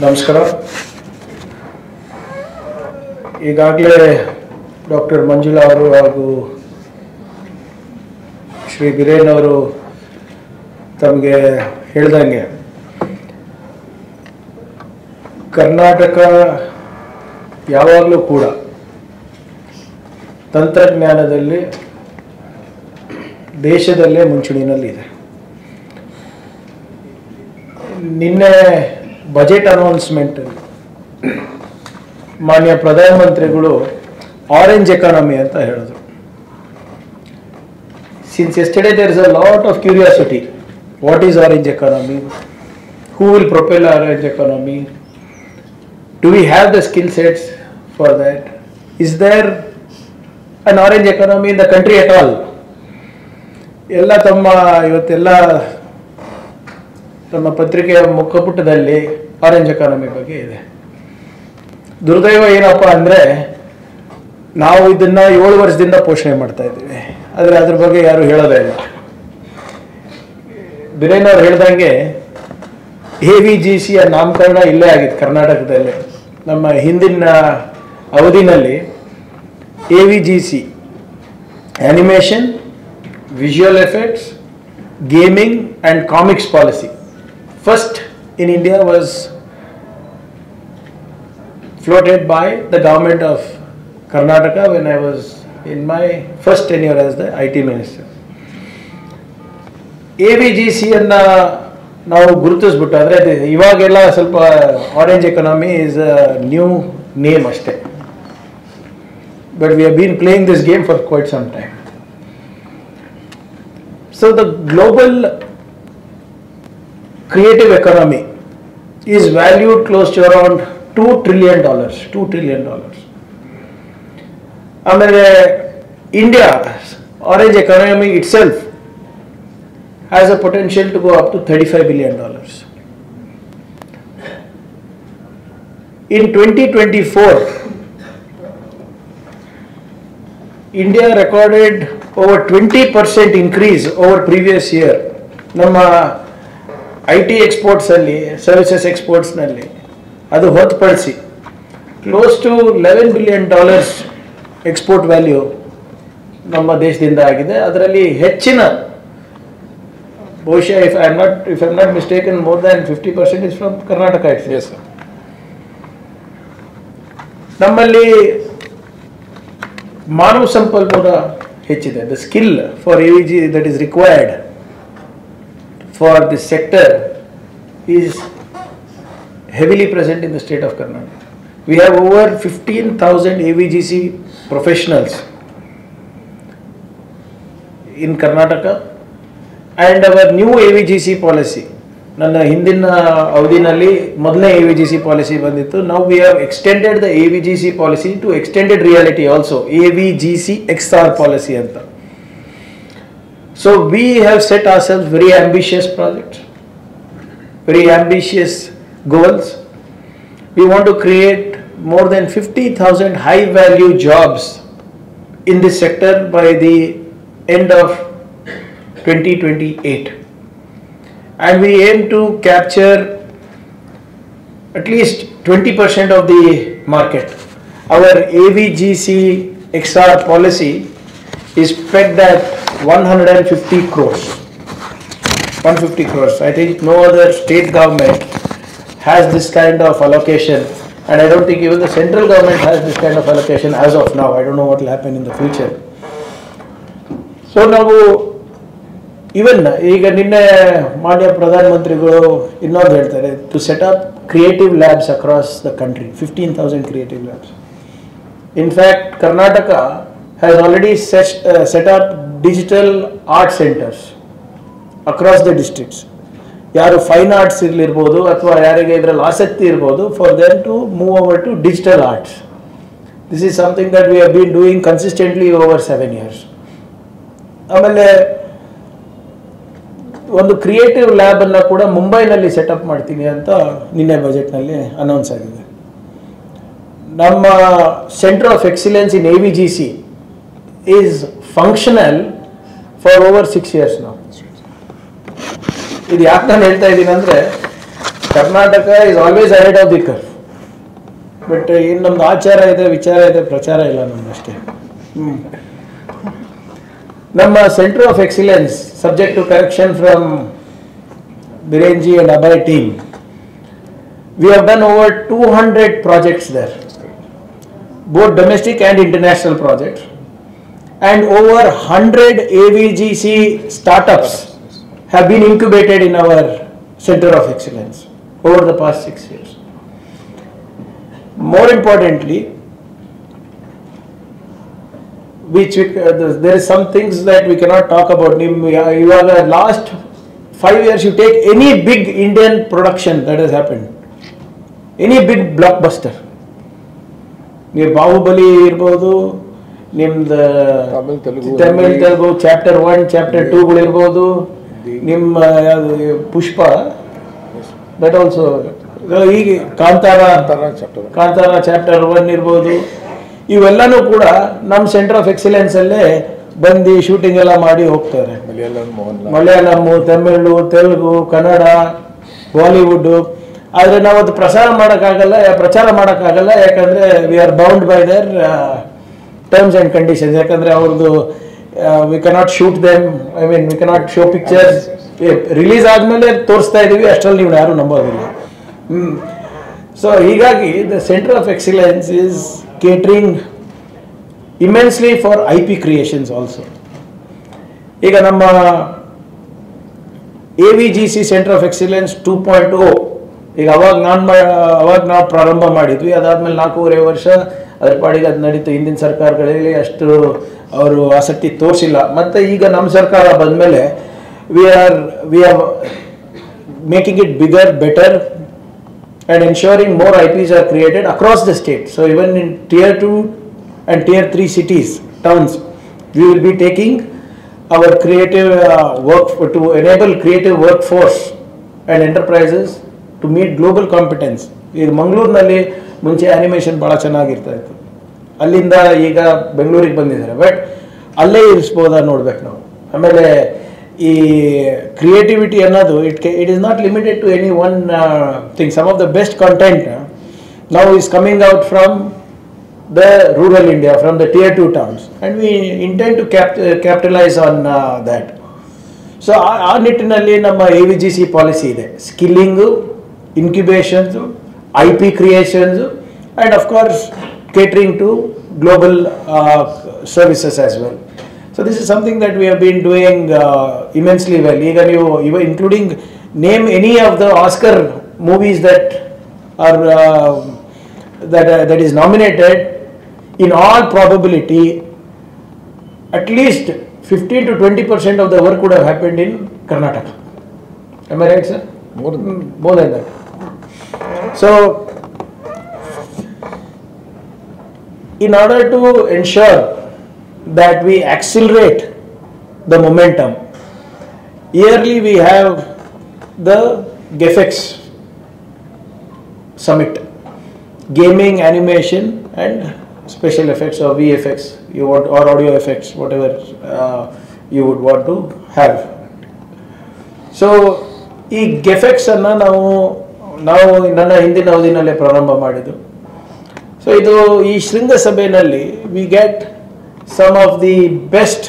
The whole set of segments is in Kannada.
ನಮಸ್ಕಾರ. ಈಗಾಗಲೇ ಡಾಕ್ಟರ್ ಮಂಜುಳಾ ಅವರು ಹಾಗೂ ಶ್ರೀ ಬಿರೇನ್ ಅವರು ತಮಗೆ ಹೇಳಿದಂಗೆ ಕರ್ನಾಟಕ ಯಾವಾಗಲೂ ಕೂಡ ತಂತ್ರಜ್ಞಾನದಲ್ಲಿ ದೇಶದಲ್ಲೇ ಮುಂಚೂಣಿನಲ್ಲಿದೆ. ನಿನ್ನೆ ಬಜೆಟ್ ಅನೌನ್ಸ್ಮೆಂಟ್ ಮಾನ್ಯ ಪ್ರಧಾನಮಂತ್ರಿಗಳು ಆರೆಂಜ್ ಎಕಾನಮಿ ಅಂತ ಹೇಳಿದ್ರು. Since yesterday there is a lot of curiosity. What is orange economy? Who will propel orange economy? Do we have the skill sets for that? Is there an orange economy in the country at all? ಎಲ್ಲ ಇವತ್ತೆಲ್ಲ ನಮ್ಮ ಪತ್ರಿಕೆಯ ಮುಖಪುಟದಲ್ಲಿ ಆರೆಂಜ್ ಎಕಾನಮಿ ಬಗ್ಗೆ ಇದೆ. ದುರ್ದೈವ ಏನಪ್ಪ ಅಂದರೆ, ನಾವು ಇದನ್ನು 7 ವರ್ಷದಿಂದ ಪೋಷಣೆ ಮಾಡ್ತಾ ಇದ್ದೀವಿ, ಆದರೆ ಅದ್ರ ಬಗ್ಗೆ ಯಾರು ಹೇಳೋದೇ ಇಲ್ಲ. ಬಿರೇನ್ ಅವ್ರು ಹೇಳ್ದಂಗೆ AVGCಯ ನಾಮಕರಣ ಇಲ್ಲೇ ಆಗಿತ್ತು ಕರ್ನಾಟಕದಲ್ಲಿ. ನಮ್ಮ ಹಿಂದಿನ ಅವಧಿನಲ್ಲಿ AVGC animation, visual effects, gaming and comics policy first in India was floated by the government of Karnataka when I was in my first tenure as the IT minister. AVGC ಅನ್ನ ನಾವು ಗುರುತಿಸ್ಬಿಟ್ಟು, ಅಂದರೆ ಇವಾಗೆಲ್ಲ ಸ್ವಲ್ಪ orange economy is a new name ಅಷ್ಟೇ, but we have been playing this game for quite some time. So the global creative economy is valued close to around $2 trillion. $2 trillion. ಆಮೇಲೆ India orange economy itself has a potential to go up to $35 billion. In 2024, India recorded over 20% increase over previous year. ನಮ್ಮ IT ಎಕ್ಸ್ಪೋರ್ಟ್ಸಲ್ಲಿ, ಸರ್ವಿಸಸ್ ಎಕ್ಸ್ಪೋರ್ಟ್ಸ್ನಲ್ಲಿ ಅದು ಹೊರತುಪಡಿಸಿ close to $11 billion export value ನಮ್ಮ ದೇಶದಿಂದ ಆಗಿದೆ. ಅದರಲ್ಲಿ ಹೆಚ್ಚಿನ, ಬಹುಶಃ if I am not mistaken, more than 50% is from Karnataka. It's ನಮ್ಮಲ್ಲಿ ಮಾನವ ಸಂಪನ್ಮೂಲ ಹೆಚ್ಚಿದೆ. The skill for AVG that is required for this sector is heavily present in the state of Karnataka. We have over 15,000 AVGC professionals in Karnataka, and our new AVGC policy, ನನ್ನ ಹಿಂದಿನ ಅವಧಿನಲ್ಲಿ ಮೊದಲನೇ AVGC ಪಾಲಿಸಿ ಬಂದಿತ್ತು. Now we have extended the AVGC policy to extended reality also, AVGC XR policy ಅಂತ. So we have set ourselves very ambitious projects, very ambitious goals. We want to create more than 50,000 high value jobs in this sector by the end of 2028. And we aim to capture at least 20% of the market. Our AVGC XR policy is pegged at 150 crores. 150 crores. I think no other state government has this kind of allocation, and I don't think even the central government has this kind of allocation as of now. I don't know what will happen in the future. So ನಾವು ಇವನ್ ಈಗ ನಿನ್ನೆ ಮಾನ್ಯ ಪ್ರಧಾನಮಂತ್ರಿಗಳು ಇನ್ನೊಂದು ಹೇಳ್ತಾರೆ, to set up creative labs across the country, 15,000 creative labs. In fact Karnataka has already set up digital art centers across the districts. ಯಾರು ಫೈನ್ ಆರ್ಟ್ಸ್ ಇರ್ಬೋದು ಅಥವಾ ಯಾರಿಗೆ ಇದರಲ್ಲಿ ಆಸಕ್ತಿ ಇರ್ಬೋದು, for them to move over to digital arts. This is something that we have been doing consistently over 7 years. ಆಮೇಲೆ ಒಂದು ಕ್ರಿಯೇಟಿವ್ ಲ್ಯಾಬ್ ಅನ್ನು ಕೂಡ ಮುಂಬೈನಲ್ಲಿ ಸೆಟಪ್ ಮಾಡ್ತೀನಿ ಅಂತ ನಿನ್ನೆ ಬಜೆಟ್ನಲ್ಲಿ ಅನೌನ್ಸ್ ಆಗಿದೆ. ನಮ್ಮ centre of excellence in AVGC is functional for over 6 years now. ಇದು ಯಾಕೆ ನಾನು ಹೇಳ್ತಾ ಇದ್ದೀನಿ ಅಂದರೆ, Karnataka is always ahead of the curve. But ಇನ್ನು ನಮ್ದು ಆಚಾರ ಇದೆ, ವಿಚಾರ ಇದೆ, ಪ್ರಚಾರ ಇಲ್ಲ ನಮ್ದಷ್ಟೇ. ನಮ್ಮ centre of excellence, subject to correction from Birenji and Abhay team, we have done over 200 projects there, both domestic and international projects, and over 100 AVGC startups have been incubated in our center of excellence over the past 6 years. More importantly, there is some things that we cannot talk about. You are the last 5 years, you take any big Indian production that has happened, any big blockbuster, ನೀವು ಬಾಹುಬಲಿ ಇರ್ಬೋದು, ನಿಮ್ದು ತಮಿಳ್ ತೆಲುಗು ಚಾಪ್ಟರ್ 1 ಚಾಪ್ಟರ್ 2ಗಳು ಇರ್ಬೋದು, ನಿಮ್ಮ ಪುಷ್ಪ, ದಟ್ ಆಲ್ಸೋ, ಈಗ ಕಾಂತಾರ ಚಾಪ್ಟರ್ 1 ಇರ್ಬೋದು, ಇವೆಲ್ಲನೂ ಕೂಡ ನಮ್ಮ ಸೆಂಟರ್ ಆಫ್ ಎಕ್ಸಲೆನ್ಸ್ ಅಲ್ಲೇ ಬಂದು ಶೂಟಿಂಗ್ ಎಲ್ಲ ಮಾಡಿ ಹೋಗ್ತಾರೆ. ಮಲಯಾಳಂ, ತಮಿಳು, ತೆಲುಗು, ಕನ್ನಡ, ಬಾಲಿವುಡ್. ಆದರೆ ನಾವು ಅದು ಪ್ರಚಾರ ಮಾಡೋಕ್ಕಾಗಲ್ಲ, ಯಾಕಂದರೆ we are bound by there terms and conditions. ಯಾಕಂದರೆ ಅವ್ರದ್ದು we cannot shoot them, we cannot show pictures. Release ಆದಮೇಲೆ ತೋರಿಸ್ತಾ ಇದ್ದೀವಿ, ಅಷ್ಟರಲ್ಲಿ ನೀವು ಯಾರು ನಂಬೋದಿಲ್ಲ. ಸೊ ಹೀಗಾಗಿ the centre of excellence is catering immensely for IP creations also. ಈಗ ನಮ್ಮ AVGC Center of Excellence 2.0, ಈಗ ಅವಾಗ ನಾವು ಪ್ರಾರಂಭ ಮಾಡಿದ್ವಿ. ಅದಾದ್ಮೇಲೆ 4.5 ವರ್ಷ ಅದ್ರ ಪಾಡಿಗೆ ಅದು ನಡೀತು. ಹಿಂದಿನ ಸರ್ಕಾರಗಳಲ್ಲಿ ಅಷ್ಟು ಅವರು ಆಸಕ್ತಿ ತೋರಿಸಿಲ್ಲ. ಮತ್ತು ಈಗ ನಮ್ಮ ಸರ್ಕಾರ ಬಂದಮೇಲೆ we are making it bigger, better, and ensuring more IPs are created across the state. So even in tier 2 and tier 3 cities, towns, we will be taking our creative work to enable creative workforce and enterprises to meet global competence. ಈಗ ಮಂಗಳೂರಿನಲ್ಲಿ ಮುಂಚೆ ಆನಿಮೇಷನ್ ಭಾಳ ಚೆನ್ನಾಗಿರ್ತಾ ಇತ್ತು, ಅಲ್ಲಿಂದ ಈಗ ಬೆಂಗಳೂರಿಗೆ ಬಂದಿದ್ದಾರೆ. ಬಟ್ ಅಲ್ಲೇ ಇರಿಸ್ಬೋದಾ ನೋಡ್ಬೇಕು ನಾವು. ಆಮೇಲೆ ಈ ಕ್ರಿಯೇಟಿವಿಟಿ ಅನ್ನೋದು it is not limited to any one thing. Some of the best content now is coming out from the rural India, from the tier 2 towns, and we intend to capitalize on that. So ಆ ನಿಟ್ಟಿನಲ್ಲಿ ನಮ್ಮ AVGC ಪಾಲಿಸಿ ಇದೆ. ಸ್ಕಿಲ್ಲಿಂಗು, ಇನ್ಕ್ಯುಬೇಷನ್ಸು, IP creations, and of course catering to global services as well. So this is something that we have been doing immensely well. ಈಗ ನೀವು including name any of the Oscar movies that are that is nominated, in all probability at least 15 to 20% of the work would have happened in Karnataka. Am I right, sir? More than that. So in order to ensure that we accelerate the momentum, yearly we have the GEFEX summit, gaming, animation and special effects or VFX you want, or audio effects, whatever you would want to have. So ಈ ಗೆಫೆಕ್ಸ್ ಅನ್ನು ನಾವು ನನ್ನ ಹಿಂದಿನ ಅವಧಿನಲ್ಲೇ ಪ್ರಾರಂಭ ಮಾಡಿದ್ದು. ಸೊ ಇದು ಈ ಶೃಂಗಸಭೆಯಲ್ಲಿ we get some of the best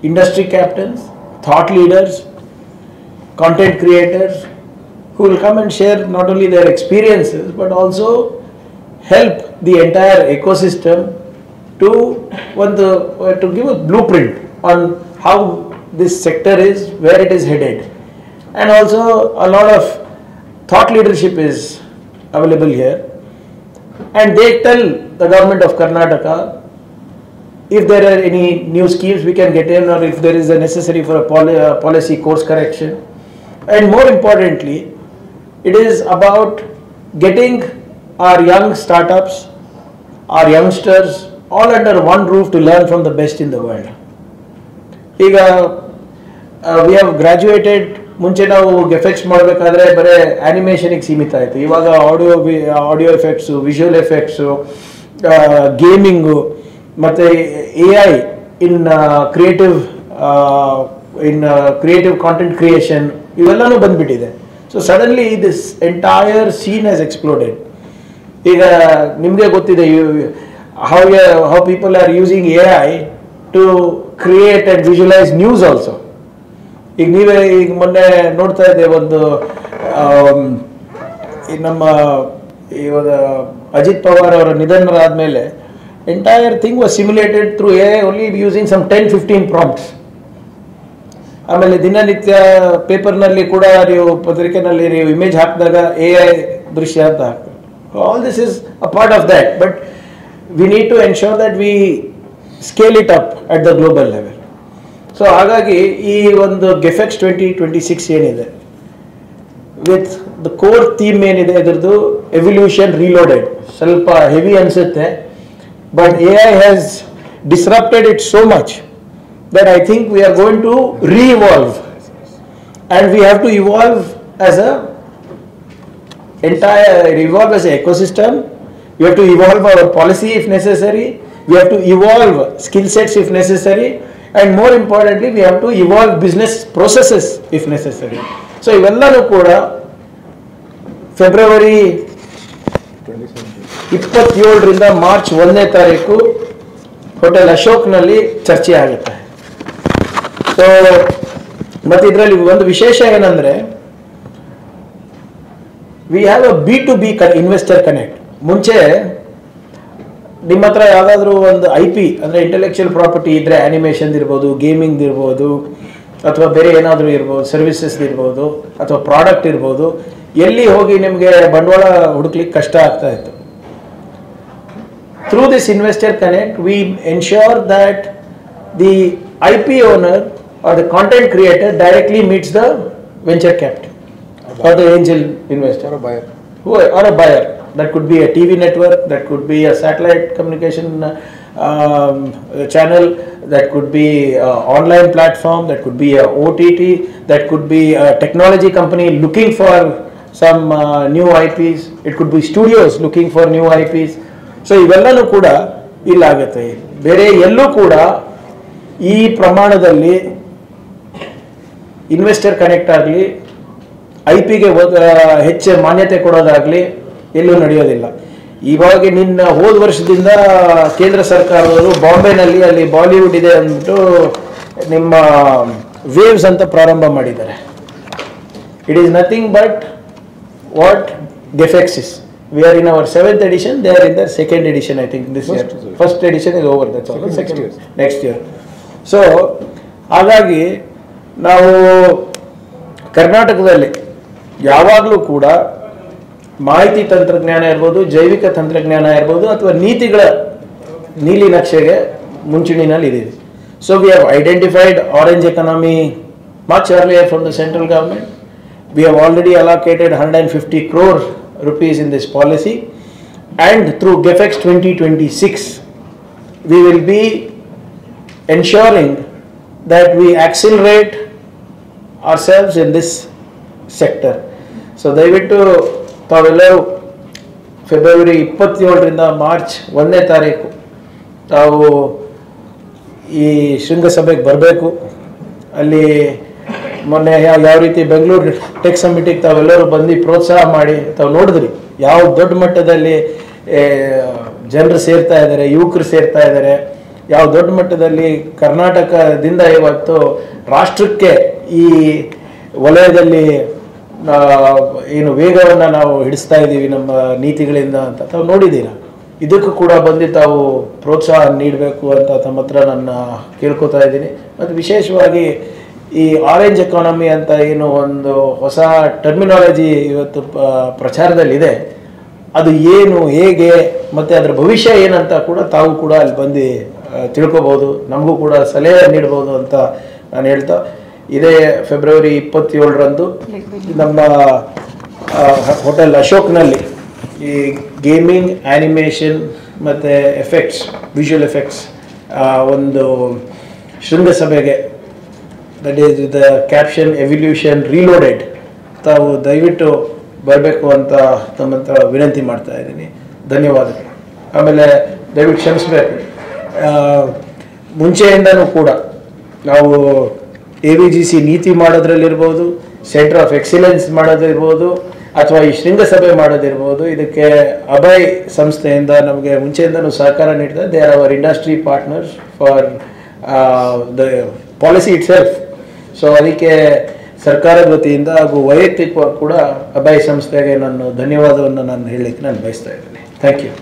industry captains, thought leaders, content creators who will come and share not only their experiences but also help the entire ecosystem to give a blueprint on how this sector is, where it is headed, and also a lot of thought leadership is available here, and they tell the government of Karnataka if there are any new schemes we can get in, or if there is a necessary for a policy course correction. And more importantly, it is about getting our young startups, our youngsters all under one roof to learn from the best in the world. ಈಗ we have graduated. ಮುಂಚೆ ನಾವು ಗೆಫೆಕ್ಸ್ ಮಾಡಬೇಕಾದ್ರೆ ಬರೀ ಆ್ಯನಿಮೇಷನಿಗೆ ಸೀಮಿತ ಆಯಿತು. ಇವಾಗ audio effects, visual effects, gaming ಮತ್ತು AI ಇನ್ ಕ್ರಿಯೇಟಿವ್ ಕಾಂಟೆಂಟ್ ಕ್ರಿಯೇಷನ್ ಇವೆಲ್ಲನೂ ಬಂದುಬಿಟ್ಟಿದೆ. So suddenly this entire scene has exploded. ಈಗ ನಿಮಗೆ ಗೊತ್ತಿದೆ how people are using AI to create and visualize news also. ಈಗ ನೀವೇ ಈಗ ಮೊನ್ನೆ ನೋಡ್ತಾ ಇದ್ದೆ ಒಂದು ನಮ್ಮ ಇವಾಗ ಅಜಿತ್ ಪವಾರ್ ಅವರ ನಿಧನರಾದ ಮೇಲೆ entire thing was simulated through AI only using some 10-15 prompts. ಆಮೇಲೆ ದಿನನಿತ್ಯ ಪೇಪರ್ನಲ್ಲಿ ಕೂಡ ನೀವು ಪತ್ರಿಕೆನಲ್ಲಿ ನೀವು ಇಮೇಜ್ ಹಾಕಿದಾಗ AI ದೃಶ್ಯ ಅಂತ ಹಾಕ್ತಾರೆ. All this is a part of that, but we need to ensure that we scale it up at the global level. So ಹಾಗಾಗಿ ಈ ಒಂದು ಗೆಫೆಕ್ಸ್ 2026 ಏನಿದೆ ವಿತ್ ದ ಕೋರ್ ಥೀಮ್ ಏನಿದೆ ಇದರದ್ದು ಎವಲ್ಯೂಷನ್ ರೀಲೋಡೆಡ್, ಸ್ವಲ್ಪ ಹೆವಿ ಅನಿಸುತ್ತೆ, but AI has disrupted it so much that I think we are going to re-evolve, and we have to evolve as a ecosystem. We have to evolve our policy if necessary. We have to evolve skill sets if necessary, and more importantly, we have to evolve business processes if necessary. So ಇವೆಲ್ಲವೂ ಕೂಡ ಫೆಬ್ರವರಿ 27ರಿಂದ ಮಾರ್ಚ್ 1ನೇ ತಾರೀಕು ಹೋಟೆಲ್ ಅಶೋಕ್ನಲ್ಲಿ ಚರ್ಚೆ ಆಗುತ್ತೆ. ಸೊ ಮತ್ತು ಇದರಲ್ಲಿ ಒಂದು ವಿಶೇಷ ಏನಂದರೆ we have a B2B investor connect. ಮುಂಚೆ ನಿಮ್ಮ ಹತ್ರ ಯಾವುದಾದ್ರೂ ಒಂದು IP ಅಂದರೆ ಇಂಟೆಲೆಕ್ಚುಯಲ್ ಪ್ರಾಪರ್ಟಿ ಇದ್ದರೆ, ಆ್ಯನಿಮೇಷನ್ ಇರ್ಬೋದು, ಗೇಮಿಂಗ್ ಇರ್ಬೋದು, ಅಥವಾ ಬೇರೆ ಏನಾದರೂ ಇರ್ಬೋದು, ಸರ್ವಿಸಸ್ ಇರ್ಬೋದು, ಅಥವಾ ಪ್ರಾಡಕ್ಟ್ ಇರ್ಬೋದು, ಎಲ್ಲಿ ಹೋಗಿ ನಿಮಗೆ ಬಂಡವಾಳ ಹುಡುಕ್ಲಿಕ್ಕೆ ಕಷ್ಟ ಆಗ್ತಾ ಇತ್ತು. Through this investor connect, we ensure that the IP owner or the content creator directly meets the venture capital or the angel investor or a buyer. Or a buyer. That could be a TV network, that could be a satellite communication channel, that could be an online platform, that could be a OTT, that could be a technology company looking for some new IPs, it could be studios looking for new IPs. So ಇವೆಲ್ಲನೂ ಕೂಡ ಇಲ್ಲಾಗುತ್ತೆ. ಬೇರೆ ಎಲ್ಲೂ ಕೂಡ ಈ ಪ್ರಮಾಣದಲ್ಲಿ ಇನ್ವೆಸ್ಟರ್ ಕನೆಕ್ಟ್ ಆಗಲಿ, IP-ಗೆ ಹೆಚ್ಚು ಮಾನ್ಯತೆ ಕೊಡೋದಾಗಲಿ ಎಲ್ಲೂ ನಡೆಯೋದಿಲ್ಲ. ಇವಾಗ ಹೋದ ವರ್ಷದಿಂದ ಕೇಂದ್ರ ಸರ್ಕಾರದವರು ಬಾಂಬೆನಲ್ಲಿ ಅಲ್ಲಿ ಬಾಲಿವುಡ್ ಇದೆ ಅಂದ್ಬಿಟ್ಟು ನಿಮ್ಮ ವೇವ್ಸ್ ಅಂತ ಪ್ರಾರಂಭ ಮಾಡಿದ್ದಾರೆ. It is nothing but what GFX is. We are in our 7th edition, they are in their 2nd edition, I think, this year. First edition is over, that's all. Next year. So, ಹಾಗಾಗಿ ನಾವು ಕರ್ನಾಟಕದಲ್ಲಿ ಯಾವಾಗಲೂ ಕೂಡ ಮಾಹಿತಿ ತಂತ್ರಜ್ಞಾನ ಇರ್ಬೋದು, ಜೈವಿಕ ತಂತ್ರಜ್ಞಾನ ಇರ್ಬೋದು, ಅಥವಾ ನೀತಿಗಳ ನೀಲಿ ನಕ್ಷೆಗೆ ಮುಂಚೂಣಿನಲ್ಲಿ ಇದ್ದೀವಿ. So we have identified orange economy much earlier from the central government. We have already allocated 150 crore rupees in this policy, and through GEFEX 2026 we will be ensuring that we accelerate ourselves in this sector. So ದಯವಿಟ್ಟು ತಾವೆಲ್ಲರೂ ಫೆಬ್ರವರಿ 27ರಿಂದ ಮಾರ್ಚ್ 1ನೇ ತಾರೀಕು ತಾವು ಈ ಶೃಂಗಸಭೆಗೆ ಬರಬೇಕು. ಅಲ್ಲಿ ಮೊನ್ನೆ ಯಾವ ರೀತಿ ಬೆಂಗಳೂರು ಟೆಕ್ ಸಮಿಟಿಗೆ ತಾವೆಲ್ಲರೂ ಬಂದು ಪ್ರೋತ್ಸಾಹ ಮಾಡಿ ತಾವು ನೋಡಿದ್ರಿ ಯಾವ ದೊಡ್ಡ ಮಟ್ಟದಲ್ಲಿ ಜನರು ಸೇರ್ತಾ ಇದ್ದಾರೆ, ಯುವಕರು ಸೇರ್ತಾ ಇದ್ದಾರೆ, ಯಾವ ದೊಡ್ಡ ಮಟ್ಟದಲ್ಲಿ ಕರ್ನಾಟಕದಿಂದ ಇವತ್ತು ರಾಷ್ಟ್ರಕ್ಕೆ ಈ ವಲಯದಲ್ಲಿ ಏನು ವೇಗವನ್ನು ನಾವು ಹಿಡಿಸ್ತಾ ಇದ್ದೀವಿ ನಮ್ಮ ನೀತಿಗಳಿಂದ ಅಂತ ತಾವು ನೋಡಿದ್ದೀರಾ. ಇದಕ್ಕೂ ಕೂಡ ಬಂದು ತಾವು ಪ್ರೋತ್ಸಾಹ ನೀಡಬೇಕು ಅಂತ ತಮ್ಮ ಹತ್ರ ನನ್ನ ಕೇಳ್ಕೊತಾ ಇದ್ದೀನಿ. ಮತ್ತು ವಿಶೇಷವಾಗಿ ಈ ಆರೆಂಜ್ ಎಕಾನಮಿ ಅಂತ ಏನು ಒಂದು ಹೊಸ ಟರ್ಮಿನಾಲಜಿ ಇವತ್ತು ಪ್ರಚಾರದಲ್ಲಿದೆ, ಅದು ಏನು, ಹೇಗೆ, ಮತ್ತು ಅದರ ಭವಿಷ್ಯ ಏನಂತ ಕೂಡ ತಾವು ಕೂಡ ಅಲ್ಲಿ ಬಂದು ತಿಳ್ಕೊಬೋದು, ನಮಗೂ ಕೂಡ ಸಲಹೆ ನೀಡ್ಬೋದು ಅಂತ ನಾನು ಹೇಳ್ತಾ, ಇದೇ ಫೆಬ್ರವರಿ 27ರಂದು ನಮ್ಮ ಹೋಟೆಲ್ ಅಶೋಕ್ನಲ್ಲಿ ಈ ಗೇಮಿಂಗ್, ಆ್ಯನಿಮೇಷನ್ ಮತ್ತು ಎಫೆಕ್ಟ್ಸ್, ವಿಜುವಲ್ ಎಫೆಕ್ಟ್ಸ್ ಒಂದು ಶೃಂಗಸಭೆಗೆ, that is the caption evolution reloaded, ತಾವು ದಯವಿಟ್ಟು ಬರಬೇಕು ಅಂತ ತಮ್ಮ ಹತ್ರ ವಿನಂತಿ ಮಾಡ್ತಾ ಇದ್ದೀನಿ. ಧನ್ಯವಾದಗಳು. ಆಮೇಲೆ ದಯವಿಟ್ಟು ಕ್ಷಮಿಸಬೇಕು, ಮುಂಚೆಯಿಂದನೂ ಕೂಡ ನಾವು AVGC ನೀತಿ ಮಾಡೋದ್ರಲ್ಲಿರ್ಬೋದು, ಸೆಂಟರ್ ಆಫ್ ಎಕ್ಸಿಲೆನ್ಸ್ ಮಾಡೋದಿರ್ಬೋದು ಅಥವಾ ಈ ಶೃಂಗಸಭೆ ಮಾಡೋದಿರ್ಬೋದು, ಇದಕ್ಕೆ ಅಭಯ್ ಸಂಸ್ಥೆಯಿಂದ ನಮಗೆ ಮುಂಚೆಯಿಂದನೂ ಸಹಕಾರ ನೀಡ್ತಾರೆ. They are hour industry partners for the policy it self. So ಅದಕ್ಕೆ ಸರ್ಕಾರದ ವತಿಯಿಂದ ಹಾಗೂ ವೈಯಕ್ತಿಕವಾಗಿ ಕೂಡ ಅಭಯ್ ಸಂಸ್ಥೆಗೆ ನಾನು ಧನ್ಯವಾದವನ್ನು ನಾನು ಹೇಳಲಿಕ್ಕೆ ನಾನು ಬಯಸ್ತಾ ಇದ್ದೀನಿ. Thank you.